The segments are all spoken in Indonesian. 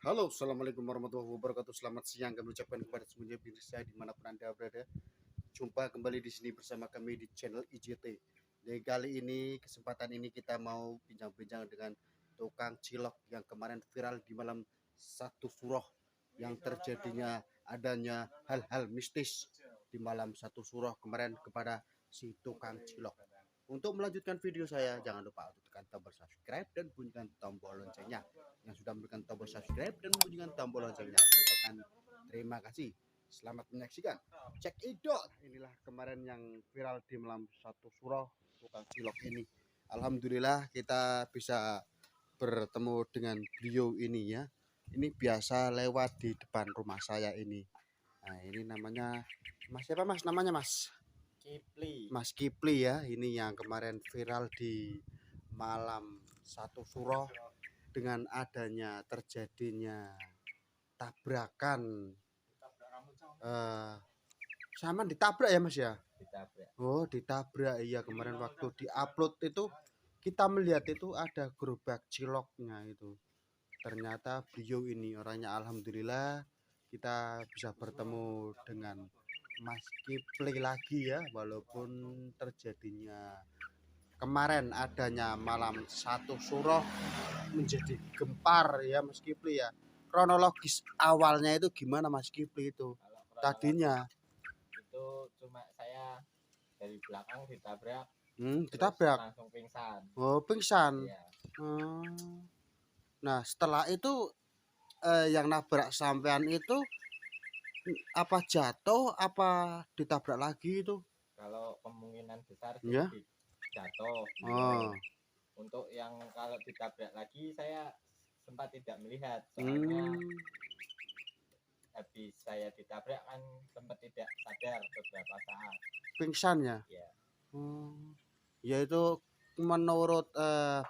Halo, assalamualaikum warahmatullahi wabarakatuh. Selamat siang kami ucapkan kepada semuanya pemirsa dimanapun anda berada. Jumpa kembali di sini bersama kami di channel IJT. Jadi kali ini kesempatan ini kita mau bincang-bincang dengan tukang cilok yang kemarin viral di malam satu Suro, yang terjadinya adanya hal-hal mistis di malam satu Suro kemarin kepada si tukang cilok. Untuk melanjutkan video saya, jangan lupa untuk tekan tombol subscribe dan bunyikan tombol loncengnya. Yang sudah memberikan tombol subscribe dan bunyikan tombol loncengnya, terima kasih. Selamat menyaksikan. Cek idol. Inilah kemarin yang viral di malam satu Suro, tukang cilok ini. Alhamdulillah kita bisa bertemu dengan beliau ini ya. Ini biasa lewat di depan rumah saya ini. Nah, ini namanya Mas siapa Mas? Namanya Mas Kipli. Mas Kipli ya. Ini yang kemarin viral di malam satu Suro dengan adanya terjadinya tabrakan sama ditabrak ya Mas ya? Ditabrak. Oh ditabrak, iya kemarin waktu diupload itu kita melihat itu ada gerobak ciloknya itu. Ternyata beliau ini orangnya, alhamdulillah kita bisa bertemu dengan Mas Kipli lagi ya, walaupun terjadinya kemarin adanya malam satu Suro menjadi gempar ya Mas Kipli ya. Kronologis awalnya itu gimana Mas Kipli itu? Tadinya itu cuma saya dari belakang ditabrak, ditabrak. langsung pingsan. Oh pingsan. Iya. Nah setelah itu yang nabrak sampean itu apa jatuh apa ditabrak lagi itu? Kalau kemungkinan besar sih Ya. jatuh. Oh. Untuk yang kalau ditabrak lagi saya sempat tidak melihat, soalnya habis saya ditabrak kan sempat tidak sadar beberapa saat. Pingsan ya? Ya. Ya itu menurut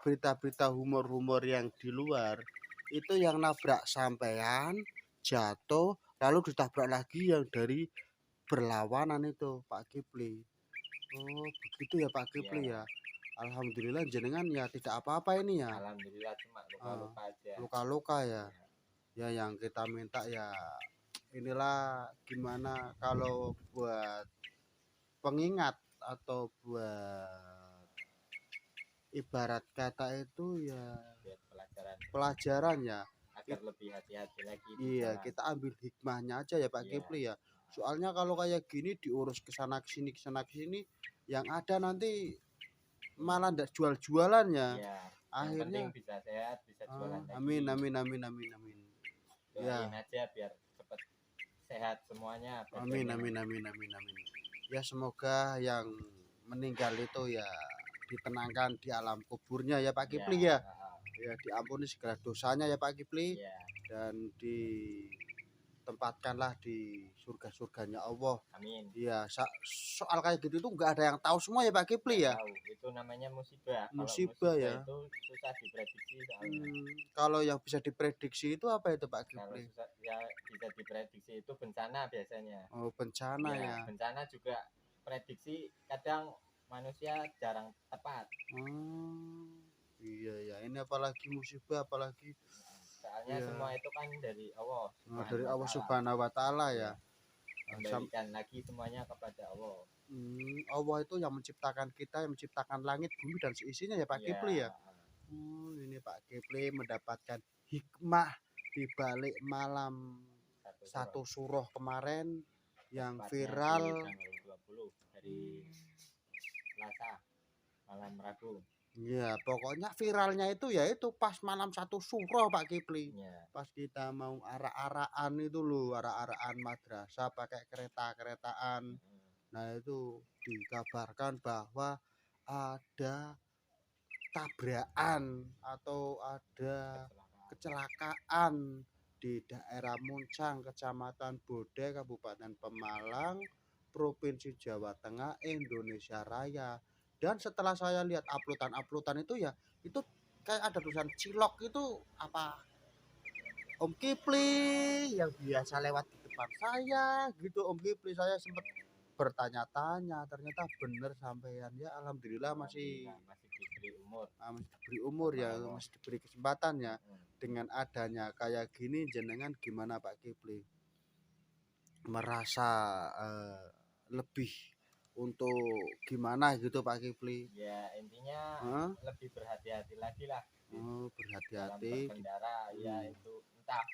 berita-berita humor-humor yang di luar itu yang nabrak sampean jatuh lalu ditabrak lagi yang dari berlawanan itu Pak Kipli. Oh begitu ya Pak Kipli ya. Alhamdulillah jenengan ya tidak apa-apa ini ya. Alhamdulillah cuma luka-luka aja. Luka-luka ya. Ya yang kita minta ya inilah gimana kalau buat pengingat atau buat ibarat kata itu ya pelajaran ya, agar lebih hati-hati lagi. Iya kita ambil hikmahnya aja ya Pak Kipli ya. Soalnya kalau kayak gini diurus kesana kesini yang ada nanti malah ndak jual-jualan ya. Akhirnya penting bisa sehat, bisa jualan lagi. Amin. Doain aja biar cepat sehat semuanya. Amin. Ya semoga yang meninggal itu ya ditenangkan di alam kuburnya ya Pak Kipli ya. Ya diampuni segala dosanya ya Pak Kipli. Dan ditempatkanlah di surga-surganya Allah. Amin. Ya soal kayak gitu itu nggak ada yang tahu semua ya Pak Kipli ya. Itu namanya musibah. Musibah ya. Itu susah diprediksi soalnya. Kalau yang bisa diprediksi itu apa itu Pak Kipli? Kalau ya bisa diprediksi itu bencana biasanya. Oh bencana ya. Bencana juga prediksi kadang manusia jarang tepat. Iya ya, ini apalagi musibah apalagi. Soalnya semua itu kan dari Allah. Dari Allah Subhanahu wa taala ya. Kembalikan lagi semuanya kepada Allah. Allah itu yang menciptakan kita, yang menciptakan langit, bumi dan seisinya ya Pak Kipli ya. Ini Pak Kipli mendapatkan hikmah di balik malam satu Suro kemarin yang viral tanggal 20 hari Selasa malam Rabu. Ya pokoknya viralnya itu ya itu pas malam satu Suro Pak Kipli. Pas kita mau arak-arakan itu loh, arak-arakan madrasah pakai kereta-keretaan. Nah itu dikabarkan bahwa ada tabrakan atau ada kecelakaan di daerah Muncang, Kecamatan Bode, Kabupaten Pemalang, Provinsi Jawa Tengah, Indonesia Raya. Dan setelah saya lihat uploadan itu ya itu kayak ada tulisan cilok itu apa Om Kipli yang biasa lewat di depan saya gitu. Om Kipli saya sempat bertanya-tanya, ternyata bener sampean ya. Alhamdulillah masih diberi umur ya, masih diberi kesempatan ya. dengan adanya kayak gini jenengan gimana Pak Kipli? Merasa lebih untuk gimana gitu Pak Kipli? Ya intinya Hah? lebih berhati-hati lagi lah Oh, dalam berhati-hati. berkendara, ya Hmm. itu entah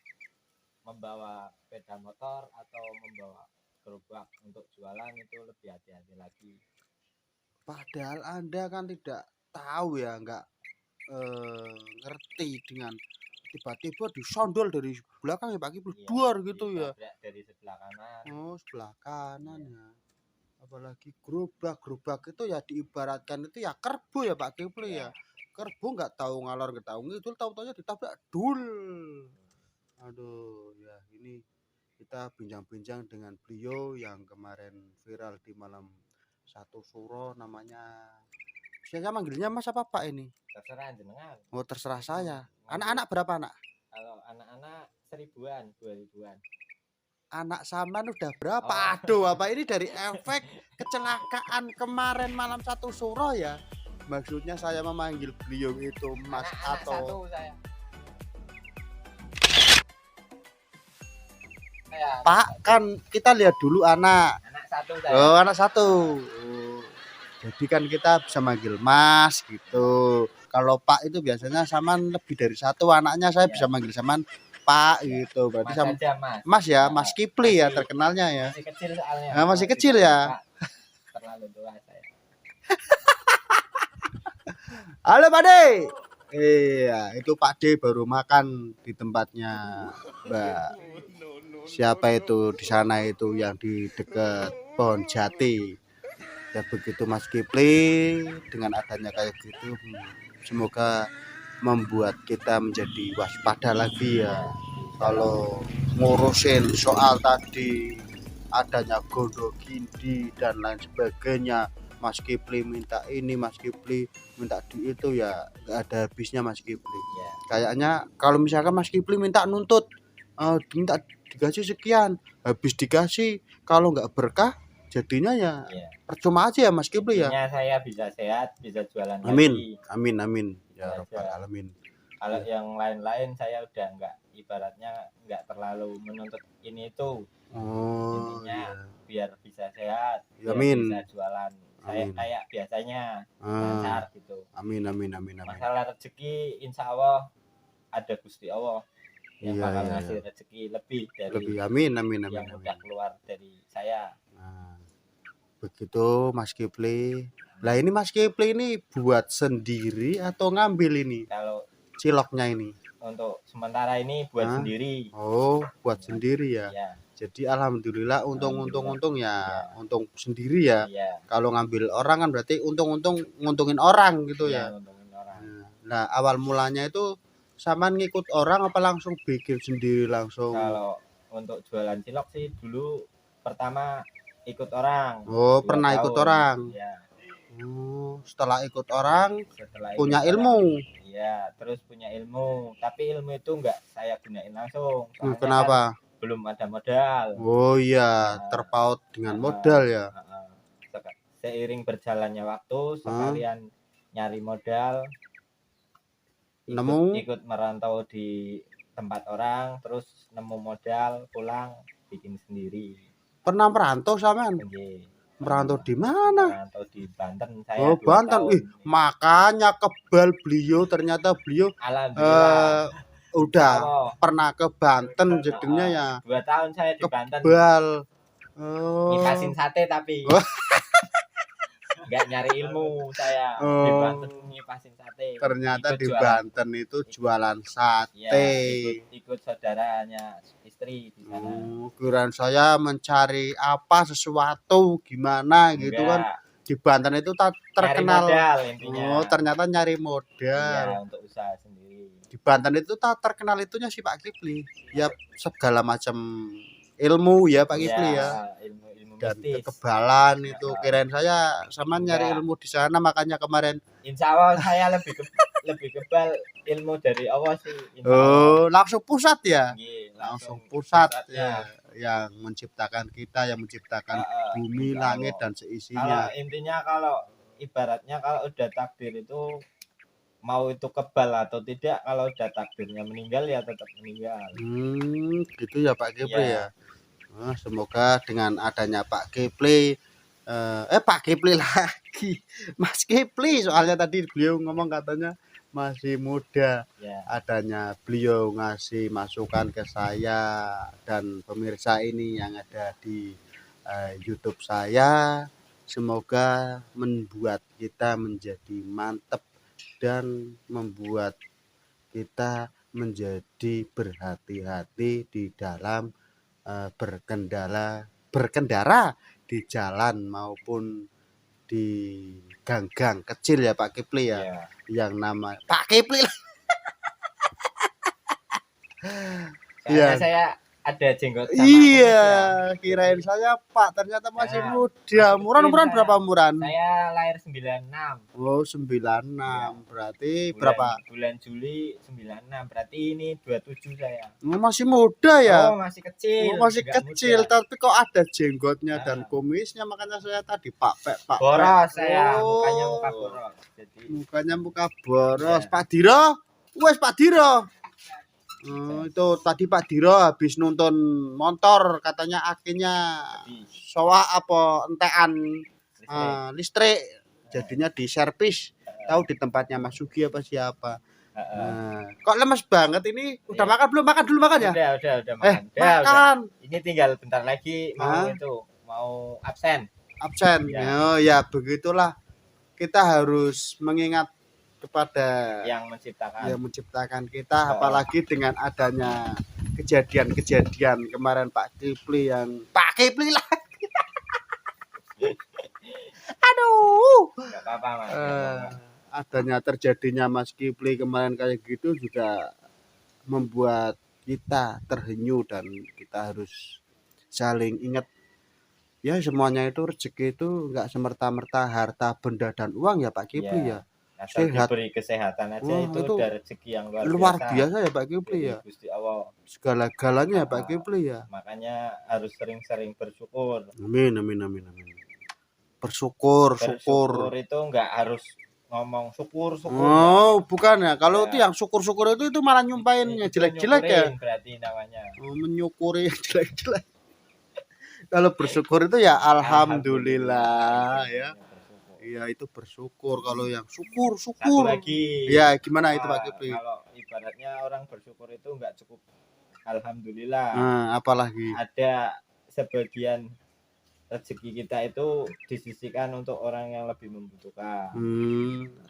membawa sepeda motor atau membawa gerobak untuk jualan itu lebih hati-hati lagi. Padahal Anda kan tidak tahu ya, nggak ngerti dengan tiba-tiba disondol dari belakang ya Pak Kipli, Iya, duar gitu ya. ditabrak dari sebelah kanan. Oh, sebelah kanan Iya. ya. Apalagi gerobak itu ya diibaratkan itu ya kerbau ya Pak Kipli ya. Iya. Kerbau nggak tahu ngalor nggak tahu ngidul, tahu-taunya ditabrak dul. Aduh ya, ini kita bincang-bincang dengan beliau yang kemarin viral di malam satu suro, namanya saya manggilnya Mas apa Pak ini? Terserah jenengan. Oh, terserah saya. Ngomong. Anak-anak berapa anak? Kalau anak-anak 1000-an, 2000-an. Anak Saman udah berapa? Oh. Aduh, apa ini dari efek kecelakaan kemarin malam satu suro ya? Maksudnya saya memanggil beliau itu Mas Anak atau satu saya. Pak, kan kita lihat dulu anak. Anak satu saya. Oh, anak satu. Oh. Jadi kan kita bisa manggil Mas gitu. Kalau Pak itu biasanya Saman lebih dari satu anaknya, saya bisa manggil Saman Pak gitu. Berarti Mas sama aja, Mas. Mas ya, Mas Kipli ya Masih- terkenalnya ya. Masih kecil soalnya. Nah, masih kecil ya. Pak, terlalu tua saya. Halo Pak De. Iya, itu Pak D baru makan di tempatnya Mbak. Siapa itu di sana itu yang di dekat pohon jati. Ya begitu Mas Kipli, dengan adanya kayak gitu, semoga membuat kita menjadi waspada lagi ya. Kalau ngurusin soal tadi adanya gondo gindi dan lain sebagainya, Mas Kipli minta ini, Mas Kipli minta di itu, ya nggak ada habisnya Mas Kipli. Iya. Kayaknya kalau misalkan Mas Kipli minta nuntut, minta dikasih sekian, habis dikasih, kalau nggak berkah jadinya ya Iya. percuma aja ya Mas Kipli ya. Intinya saya bisa sehat, bisa jualan Amin, lagi. amin, amin ya Ya, Rabbal ya. Alamin. Kalau yang lain-lain saya udah nggak, ibaratnya nggak terlalu menuntut ini itu. Oh Intinya iya. biar bisa sehat, biar Amin. bisa jualan. Saya Amin. kayak biasanya Ah, lancar gitu. amin, amin, amin, amin. Masalah rezeki, insya Allah ada Gusti Allah yang Iya, bakal iya, ngasih iya. rezeki lebih dari Lebih amin, amin, amin, yang amin. udah keluar dari saya. Nah, begitu Mas Kipli. Lah ini Mas Kipli ini buat sendiri atau ngambil ini Kalau ciloknya ini? untuk sementara ini buat Hah? sendiri. Oh, buat sendiri ya. Iya. Jadi alhamdulillah untung ya, Iya. untung sendiri ya. Iya. Kalau ngambil orang kan berarti nguntungin orang gitu ya. Iya, nguntungin orang. Nah, awal mulanya itu Saman ngikut orang apa langsung bikin sendiri langsung? Kalau untuk jualan cilok sih dulu pertama ikut orang. Oh, 2 pernah ikut tahun. orang. Iya. Oh, setelah ikut orang Setelah punya ikut ilmu. orang, iya, terus punya ilmu. Tapi ilmu itu enggak saya gunain langsung. Soalnya Kenapa? kan belum ada modal. Oh iya, Nah, terpaut dengan modal ya. Seiring berjalannya waktu, sekalian nyari modal, Nemu? ikut merantau di tempat orang, terus nemu modal, pulang bikin sendiri. Pernah merantau Saman? Oke. Merantau di mana? Merantau di Banten. Saya Oh, 2 Banten. tahun. Makanya kebal beliau, ternyata beliau Alhamdulillah. udah Oh, pernah ke Banten jadinya ya. 2 tahun saya di Banten. Kebal. Oh. Ngipasin sate tapi. Oh. Enggak nyari ilmu saya. Di Banten ngipasin sate. Ternyata Ikut di jualan. Banten itu jualan sate. Ya, ikut saudaranya istri di sana. Kirain saya mencari apa sesuatu gimana gitu kan. Di Banten itu terkenal. Nyari modal intinya. Oh, ternyata nyari modal. Iya, untuk usaha sendiri. Di Banten itu terkenal itunya si Pak Kipli. Ya segala macam ilmu ya Pak Kipli ya. Ilmu Dan mistis. kekebalan itu, kirain saya sama nyari ilmu di sana, makanya kemarin. Insya Allah saya lebih kebal ilmu dari Allah sih. Oh, langsung pusat ya? Iya, langsung pusat ya, yang menciptakan kita, yang menciptakan bumi, langit dan seisinya. Kalau intinya, kalau ibaratnya kalau udah takdir itu mau itu kebal atau tidak, kalau udah takdirnya meninggal ya tetap meninggal. Gitu ya Pak Kipli ya. Ya, Semoga dengan adanya Pak Kipli Pak Kipli lagi Mas Kipli, soalnya tadi beliau ngomong katanya masih muda, ya, adanya beliau ngasih masukan ke saya dan pemirsa ini yang ada di YouTube saya, semoga membuat kita menjadi mantep dan membuat kita menjadi berhati-hati di dalam berkendara di jalan maupun di gang-gang kecil ya Pak Kipli ya, ya. yang nama Pak Kipli Soalnya ya. saya ada jenggot sama Iya, kumis ya. kirain saya Pak, ternyata masih Nah, muda. masih Umuran kecil berapa saya. umuran? Saya lahir 96. Oh, 96. Ya. Berarti Bulan berapa? bulan Juli 96. Berarti ini 27 saya. Masih muda ya? Oh, masih kecil. Masih Enggak kecil, muda. tapi kok ada jenggotnya dan Nah, kumisnya, makanya saya tadi Pak Pek, Pak Pek. boros saya, Oh, mukanya muka boros. Jadi mukanya muka boros. ya. Pak Diro, wes Pak Diro. Itu tadi Pak Diro habis nonton motor, katanya akhirnya soak apa entekan listrik, jadinya di servis. Tahu di tempatnya Mas Sugi apa siapa. Kok lemes banget ini? Udah makan belum? Makan dulu, makan ya? Udah makan. Makan. Ini tinggal bentar lagi mau absen. Absen. Ya. Oh ya, begitulah. Kita harus mengingat kepada yang menciptakan kita, apalagi dengan adanya kejadian-kejadian kemarin Pak Kipli lah. Aduh. Enggak apa-apa, Mas. Adanya terjadinya Mas Kipli kemarin kayak gitu juga membuat kita terhenyu, dan kita harus saling ingat ya, semuanya itu rezeki itu enggak semerta-merta harta, benda dan uang ya Pak Kipli ya. Sehat, diberi kesehatan aja itu udah rezeki yang luar biasa ya Pak Kipli ya. Gusti Allah. Segala-galanya ya Pak Kipli ya. Makanya harus sering-sering bersyukur. Amin. Bersyukur itu enggak harus ngomong syukur. Oh, bukan ya. Kalau itu yang syukur itu malah nyumpahin yang jelek-jelek ya. Berarti namanya. Menyukuri yang jelek-jelek. Kalau bersyukur itu ya alhamdulillah ya. Iya, itu bersyukur. Kalau yang syukur. Satu lagi. Ya, gimana itu Pak Kipli? Kalau ibaratnya orang bersyukur itu enggak cukup alhamdulillah. Apalagi ada sebagian rezeki kita itu disisihkan untuk orang yang lebih membutuhkan.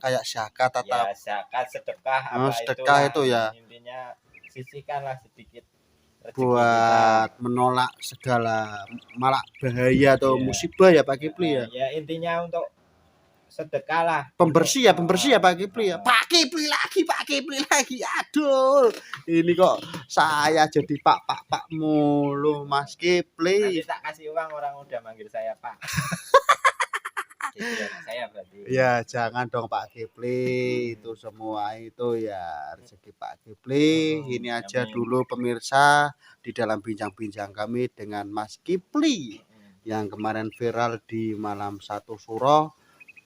Kayak zakat atau ya, zakat, sedekah, sedekah itu ya. Intinya sisihkanlah sedikit buat kita menolak segala malak bahaya atau musibah ya Pak Kipli ya. Ya intinya untuk sedekah lah. Pembersih ya Pak Kipli ya. Pak Kipli lagi. Aduh. Ini kok saya jadi Pak mulu Mas Kipli. Nanti tak kasih uang orang udah manggil saya Pak. Saya berarti. Ya jangan dong Pak Kipli, itu semua itu ya rezeki Pak Kipli. Ini aja dulu pemirsa di dalam bincang-bincang kami dengan Mas Kipli yang kemarin viral di Malam Satu Suro.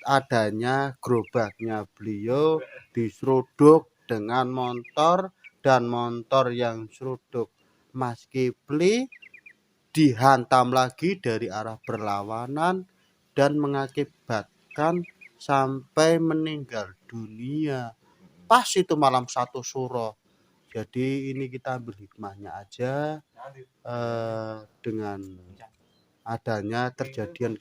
Adanya gerobaknya beliau diseruduk dengan motor, dan motor yang seruduk Mas Kipli dihantam lagi dari arah berlawanan dan mengakibatkan sampai meninggal dunia. Pas itu Malam Satu Suro. Jadi ini kita ambil hikmahnya aja dengan adanya kejadian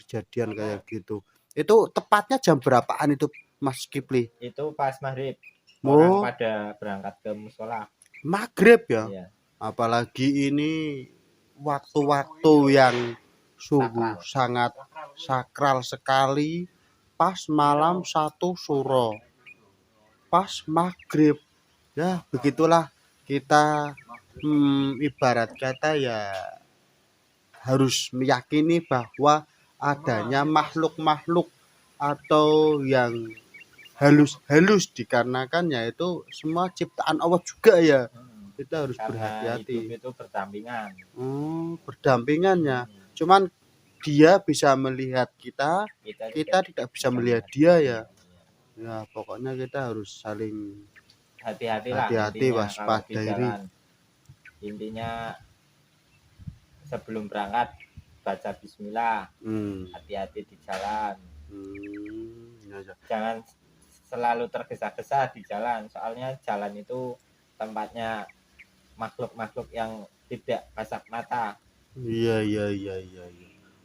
kayak gitu. Itu tepatnya jam berapaan itu Mas Kipli? Itu pas maghrib. Orang pada berangkat ke musola. Maghrib ya? Iya. Apalagi ini waktu-waktu yang sungguh sangat sakral sekali, pas Malam Satu Suro, pas maghrib. Ya begitulah kita ibarat kata ya harus meyakini bahwa adanya makhluk-makhluk atau yang halus-halus, dikarenakan yaitu semua ciptaan Allah juga ya. Kita harus berhati-hati. Itu berdampingan. Berdampingannya. Cuman dia bisa melihat kita tidak bisa melihat dia ya. Ya pokoknya kita harus saling hati-hatilah hati-hati, intinya kalau di waspada ini. jalan. Intinya sebelum berangkat baca bismillah, Hmm. hati-hati di jalan. Ya. Jangan selalu tergesa-gesa di jalan, soalnya jalan itu tempatnya makhluk-makhluk yang tidak kasat mata. Iya.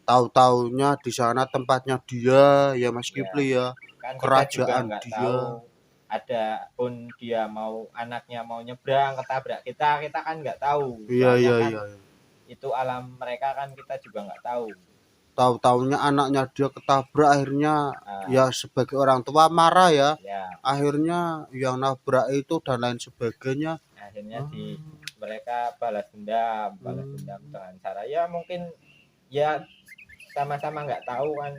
Tahu-taunya di sana tempatnya dia ya Mas Ya, Kipli ya. kan kita juga Kerajaan nggak dia. tahu, ada pun dia mau anaknya mau nyebrang ketabrak kita kan nggak tahu, soalnya kan Iya. itu alam mereka kan kita juga nggak tahu. Tahu-taunya anaknya dia ketabrak, akhirnya ya Nah, sebagai orang tua marah ya. ya Akhirnya yang nabrak itu dan lain sebagainya. akhirnya mereka balas dendam dengan cara ya mungkin ya sama-sama nggak tahu kan.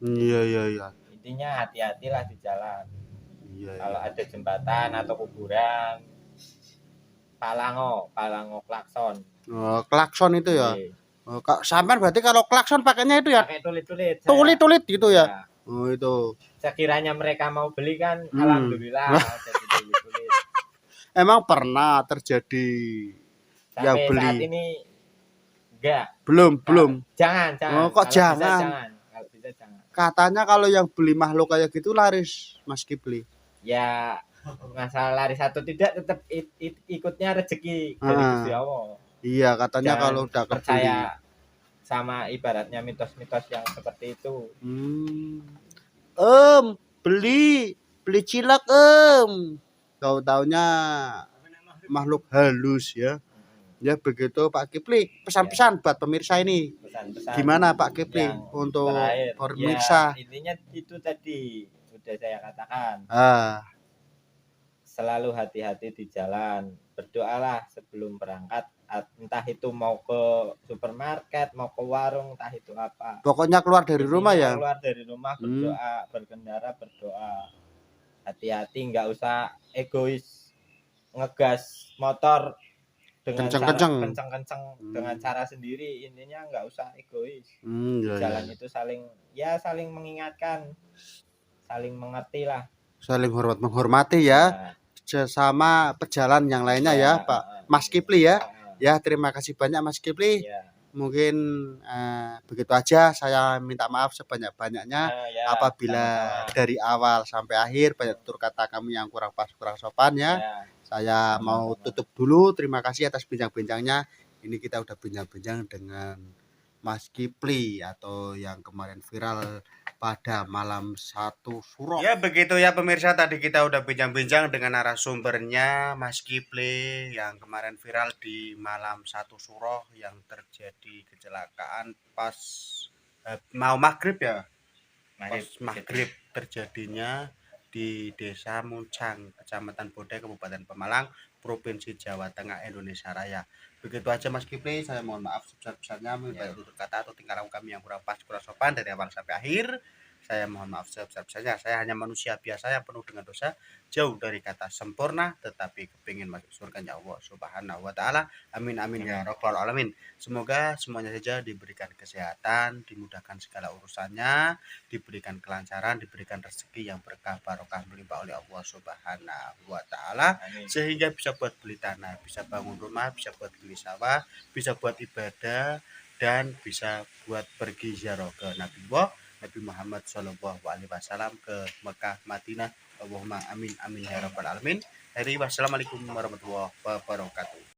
Iya. Intinya hati-hatilah di jalan. Iya. Kalau ada jembatan atau kuburan, palango klakson. Oh, klakson itu ya. Iya. Oh, Kak, sampean berarti kalau klakson pakainya itu ya Pakai tulit-tulit. tulit-tulit gitu ya. Ya. Oh, itu. Sekiranya mereka mau beli kan, alhamdulillah jadi tulit-tulit. Emang pernah terjadi yang Sampai beli? saat ini enggak. Belum. Jangan. Oh, kok Kalau jangan? bisa jangan. Kalau bisa jangan. Katanya kalau yang beli makhluk kayak gitu laris, Mas Kipli. Ya masalah laris atau tidak tetap ikutnya rezeki dari Gusti Allah. Iya, katanya Jangan kalau udah kebeli. percaya sama ibaratnya mitos-mitos yang seperti itu. Beli cilok Tahu taunya makhluk halus ya. Ya begitu Pak Kipli. Pesan-pesan buat pemirsa ini. Pesan-pesan Gimana Pak Kipli yang untuk terakhir, pemirsa? ya, intinya itu tadi sudah saya katakan. Selalu hati-hati di jalan. Berdoalah sebelum berangkat, entah itu mau ke supermarket, mau ke warung, entah itu apa. Pokoknya keluar dari rumah ya. Keluar dari rumah berdoa, berkendara berdoa. Hati-hati, nggak usah egois ngegas motor dengan kenceng-kenceng dengan cara sendiri. Intinya nggak usah egois. Jalan itu saling mengingatkan, saling mengerti lah, saling menghormati ya. Sama pejalan yang lainnya ya Pak Mas Kipli ya. Ya terima kasih banyak Mas Kipli. Mungkin begitu aja, saya minta maaf sebanyak-banyaknya apabila dari awal sampai akhir banyak tutur kata kami yang kurang pas, kurang sopan ya. Saya mau tutup dulu. Terima kasih atas bincang-bincangnya. Ini kita udah bincang-bincang dengan Mas Kipli atau yang kemarin viral pada malam 1 Suro. Ya begitu ya pemirsa, tadi kita udah bincang-bincang dengan narasumbernya Mas Kipli yang kemarin viral di malam 1 Suro yang terjadi kecelakaan pas mau maghrib ya. Pas maghrib terjadinya di Desa Muncang, Kecamatan Bodai, Kabupaten Pemalang, Provinsi Jawa Tengah, Indonesia Raya. Begitu aja Mas Kipli, saya mohon maaf sebesar-besarnya banyak tutur kata atau tingkah laku kami yang kurang pas, kurang sopan dari awal sampai akhir. Saya mohon maaf sebesar-besarnya. Saya hanya manusia biasa yang penuh dengan dosa, jauh dari kata sempurna, tetapi kepingin masuk surga Allah Subhanahu wa taala. Amin ya rabbal alamin. Semoga semuanya saja diberikan kesehatan, dimudahkan segala urusannya, diberikan kelancaran, diberikan rezeki yang berkah barokah melimpah oleh Allah Subhanahu wa taala, sehingga bisa buat beli tanah, bisa bangun rumah, bisa buat beli sawah, bisa buat ibadah, dan bisa buat pergi ziarah ke Nabi Muhammad Shallallahu Alaihi Wasallam ke Mekah, Madinah. Allahumma amin ya rabbal alamin. Wassalamualaikum warahmatullahi wabarakatuh.